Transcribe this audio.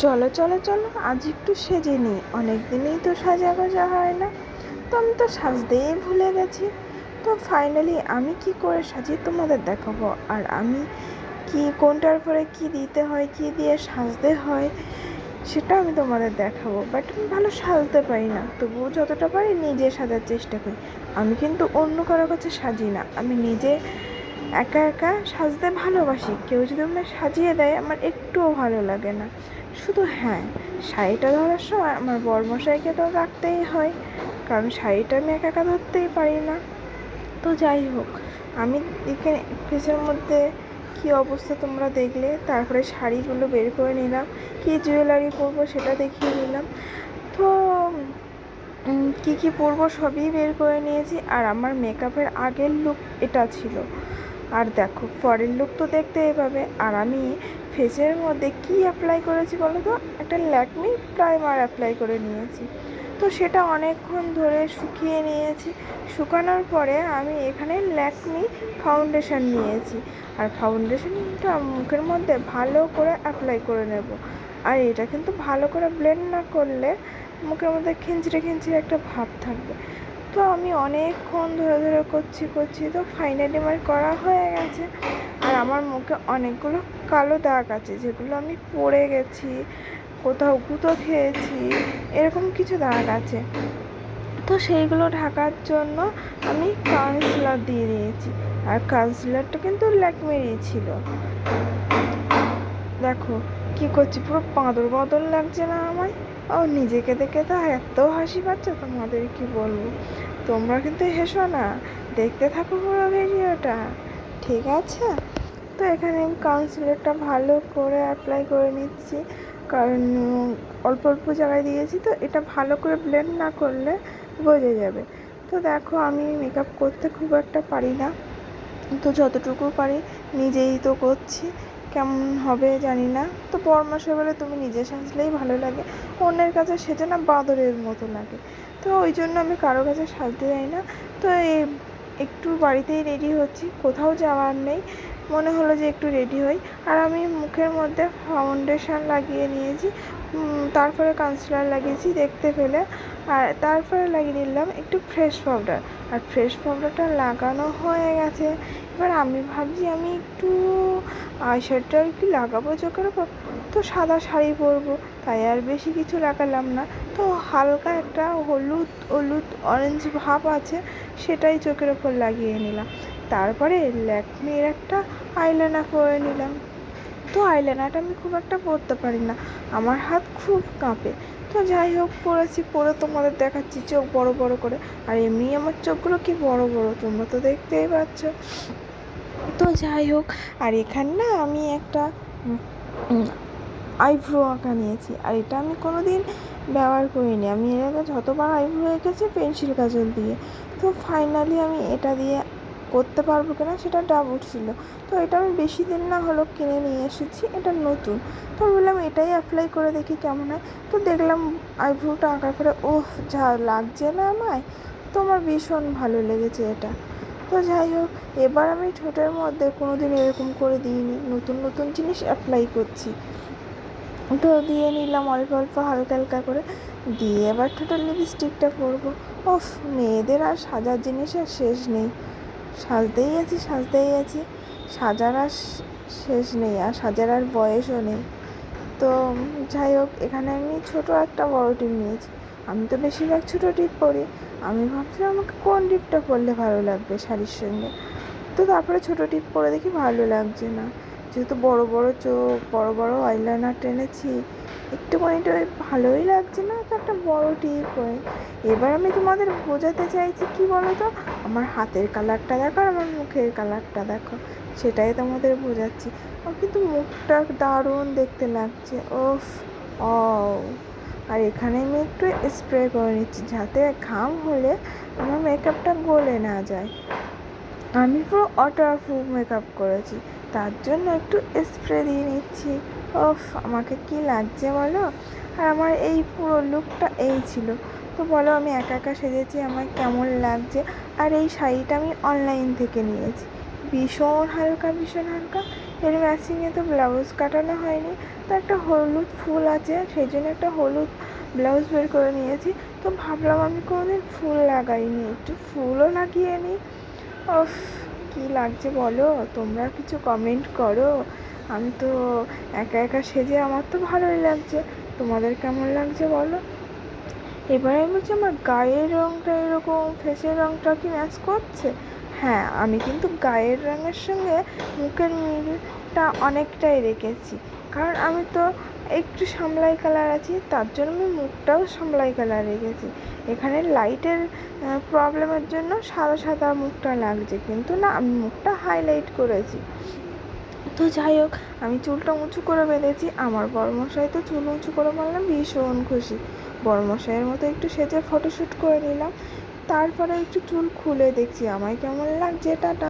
চলো চলো চলো, আজ একটু সেজে নিই। অনেক দিনই তো সাজা গোজা হয় না, তো আমি তো সাজতেই ভুলে গেছি। তো ফাইনালি আমি কি করে সাজি তোমাদের দেখাবো। আর আমি কি কোনটার পরে কি দিতে হয়, কি দিয়ে সাজতে হয়, সেটা আমি তোমাদের দেখাবো। বাট আমি ভালো সাজতে পারি না, তবুও যতটা পারি নিজে সাজার চেষ্টা করি। আমি কিন্তু অন্য কারো কাছে সাজি না, আমি নিজে একা একা সাজতে ভালোবাসি। কেউ যদি আমায় সাজিয়ে দেয় আমার একটুও ভালো লাগে না। শুধু হ্যাঁ, শাড়িটা ধরার সময় আমার বরমশাইকে তো রাখতেই হয়, কারণ শাড়িটা আমি একা একা ধরতেই পারি না। তো যাই হোক, আমি এখানে ফ্রিজের মধ্যে কী অবস্থা তোমরা দেখলে। তারপরে শাড়িগুলো বের করে নিলাম, কী জুয়েলারি পরবো সেটা দেখিয়ে নিলাম। তো কী কী পরবো সবই বের করে নিয়েছি। আর আমার মেকআপের আগের লুক এটা ছিল, আর দেখো পরের লুক তো দেখতেই পাবে। আর আমি ফেসের মধ্যে কি অ্যাপ্লাই করেছি বলো তো, একটা ল্যাকমি প্রাইমার অ্যাপ্লাই করে নিয়েছি। তো সেটা অনেকক্ষণ ধরে শুকিয়ে নিয়েছি। শুকানোর পরে আমি এখানে ল্যাকমি ফাউন্ডেশন নিয়েছি, আর ফাউন্ডেশনটা মুখের মধ্যে ভালো করে অ্যাপ্লাই করে নেব। আর এটা কিন্তু ভালো করে ব্লেন্ড না করলে মুখের মধ্যে খিঞ্চড়ে খিঞ্চড়ে একটা ভাব থাকবে। তো আমি অনেকক্ষণ ধরে ধরে করছি, তো ফাইনালি আমার করা হয়ে গেছে। আর আমার মুখে অনেকগুলো কালো দাগ আছে, যেগুলো আমি পড়ে গেছি, কোথাও গুঁতো খেয়েছি, এরকম কিছু দাগ আছে। তো সেইগুলো ঢাকার জন্য আমি কনসিলার দিয়ে দিয়েছি। আর কনসিলারটা কিন্তু ল্যাকমেরই ছিল। দেখো কি করছি, পুরো বাঁদর বাঁদর লাগছে না আমায়? ও নিজেকে দেখে তো এত হাসি পাচ্ছে, তোমাদের কি বলবো। তোমরা কিন্তু হেসো না, দেখতে থাকো পুরো ভিডিওটা, ঠিক আছে? তো এখানে আমি কনসিলারটা ভালো করে অ্যাপ্লাই করে নিচ্ছি, কারণ অল্প অল্প জায়গায় দিয়েছি, তো এটা ভালো করে ব্লেন্ড না করলে বোঝা যাবে। তো দেখো আমি মেকআপ করতে খুব একটা পারি না, তো যতটুকু পারি নিজেই তো করছি। কেমন হবে জানি না। তো বরমশাই বলে তুমি নিজে সাজলেই ভালো লাগে, অন্যের কাছে সেজে না বাঁদরের মতো লাগে। তো ওই জন্য আমি কারো কাছে সাজতে যাই না। তো এই একটু বাড়িতেই রেডি হচ্ছি, কোথাও যাওয়ার নেই, মনে হলো যে একটু রেডি হই। আর আমি মুখের মধ্যে ফাউন্ডেশন লাগিয়ে নিয়েছি, তারপরে কনসিলার লাগিয়েছি দেখতে পেলে। আর তারপরে লাগিয়ে নিলাম একটু ফ্রেশ পাউডার। আর ফ্রেশ পাউডারটা লাগানো হয়ে গেছে। এবার আমি ভাবছি আমি একটু আইশ্যাডোটা কি লাগাবো চোখের ওপর। তো সাদা শাড়ি পরবো, তাই আর বেশি কিছু লাগালাম না। তো হালকা একটা হলুদ হলুদ অরেঞ্জ ভাব আছে, সেটাই চোখের ওপর লাগিয়ে নিলাম। তারপরে ল্যাকমির একটা আইলাইনার পরে নিলাম। তো আইলাইনারটা আমি খুব একটা পরতে পারি না, আমার হাত খুব কাঁপে। তো যাই হোক পরেছি, পরে তোমাদের দেখাচ্ছি চোখ বড় বড় করে। আর এমনি আমার চোখগুলো কি বড় বড়, তোমরা তো দেখতেই পাচ্ছ। তো যাই হোক, আর এখানে না আমি একটা আইব্রো আঁকা নিয়েছি। আর এটা আমি কোনো দিন ব্যবহার করিনি, আমি এর আগে যতবার আইব্রো এঁকেছি পেন্সিল কাজল দিয়ে। তো ফাইনালি আমি এটা দিয়ে করতে পারবো কিনা সেটা ডাউট ছিল। তো এটা আমি বেশি দিন না হলো কিনে নিয়ে এসেছি, এটা নতুন। তো বললাম এটাই অ্যাপ্লাই করে দেখি কেমন হয়। তো দেখলাম আইব্রোটা আঁকার পরে ওহ যা লাগছে না আমায়, তো আমার ভীষণ ভালো লেগেছে এটা। তো যাই হোক, এবার আমি ঠোঁটের মধ্যে কোনো দিন এরকম করে দিইনি, নতুন নতুন জিনিস অ্যাপ্লাই করছি। তো দিয়ে নিলাম অল্প অল্প হালকা হালকা করে, দিয়ে এবার ঠোঁটের লিপস্টিকটা পরবো। ওফ, মেয়েদের আর সাজার জিনিসের শেষ নেই, সাজতেই আছি, সাজার আর শেষ নেই, আর সাজার আর বয়সও নেই। তো যাই হোক, এখানে আমি ছোটো একটা বড় টিপ নিয়েছি। আমি তো বেশিরভাগ ছোটো টিপ পরি, আমি ভাবছিলাম আমাকে কোন টিপটা পরলে ভালো লাগবে শাড়ির সঙ্গে। তো তারপরে ছোটো টিপ পরে দেখি ভালো লাগছে না, যেহেতু বড় বড় চোখ, বড় বড় আইলাইনার টেনেছি, একটুখানি তো ভালোই লাগছে না, তো একটা বড় টিপ হয়। এবার আমি তোমাদের বোঝাতে চাইছি কি বলো তো, আমার হাতের কালারটা দেখো আর আমার মুখের কালারটা দেখো, সেটাই তোমাদের বোঝাচ্ছি। আমার কিন্তু মুখটা দারুণ দেখতে লাগছে, ওফ ও। আর এখানে আমি একটু স্প্রে করে নিচ্ছি, যাতে ঘাম হলে আমার মেকআপটা গলে না যায়। আমি পুরো ওয়াটারপ্রুফ মেকআপ করেছি, তার জন্য একটু স্প্রে দিয়ে নিচ্ছি। ওফ, আমাকে কি লাগছে বলো। আর আমার এই পুরো লুকটা এই ছিল। তো বলো আমি একা একা সেজেছি, আমার কেমন লাগছে। আর এই শাড়িটা আমি অনলাইন থেকে নিয়েছি, ভীষণ হালকা ভীষণ হালকা। এর ম্যাচিংয়ে তো ব্লাউজ কাটানো হয়নি, তো একটা হলুদ ফুল আছে, সেই জন্য একটা হলুদ ব্লাউজ বের করে নিয়েছি। তো ভাবলাম আমি কোনোদিন ফুল লাগাইনি, একটু ফুলও লাগিয়ে নিই। উফ, কী লাগছে বলো, তোমরা কিছু কমেন্ট করো। আমি তো একা একা সেজে আমার তো ভালোই লাগছে, তোমাদের কেমন লাগছে বলো। এবার আমি বলছি আমার গায়ের রঙটা এরকম, ফেসের রঙটা কি ম্যাচ করছে? হ্যাঁ, আমি কিন্তু গায়ের রঙের সঙ্গে মুখের মিলটা অনেকটাই রেখেছি, কারণ আমি তো একটু সামলাই কালার আছি, তার জন্য আমি মুখটাও সামলাই কালার রেখেছি। এখানে লাইটের প্রবলেমের জন্য সাদা সাদা মুখটা লাগছে, কিন্তু না, আমি মুখটা হাইলাইট করেছি। তো যাই হোক, আমি চুলটা উঁচু করে বেঁধেছি, আমার বড়মশাই তো চুল উঁচু করে বললাম ভীষণ খুশি। বড়মশাইয়ের মতো একটু সেজে ফটোশ্যুট করে নিলাম, তারপরে একটু চুল খুলে দেখছি আমায় কেমন লাগছে। টাটা।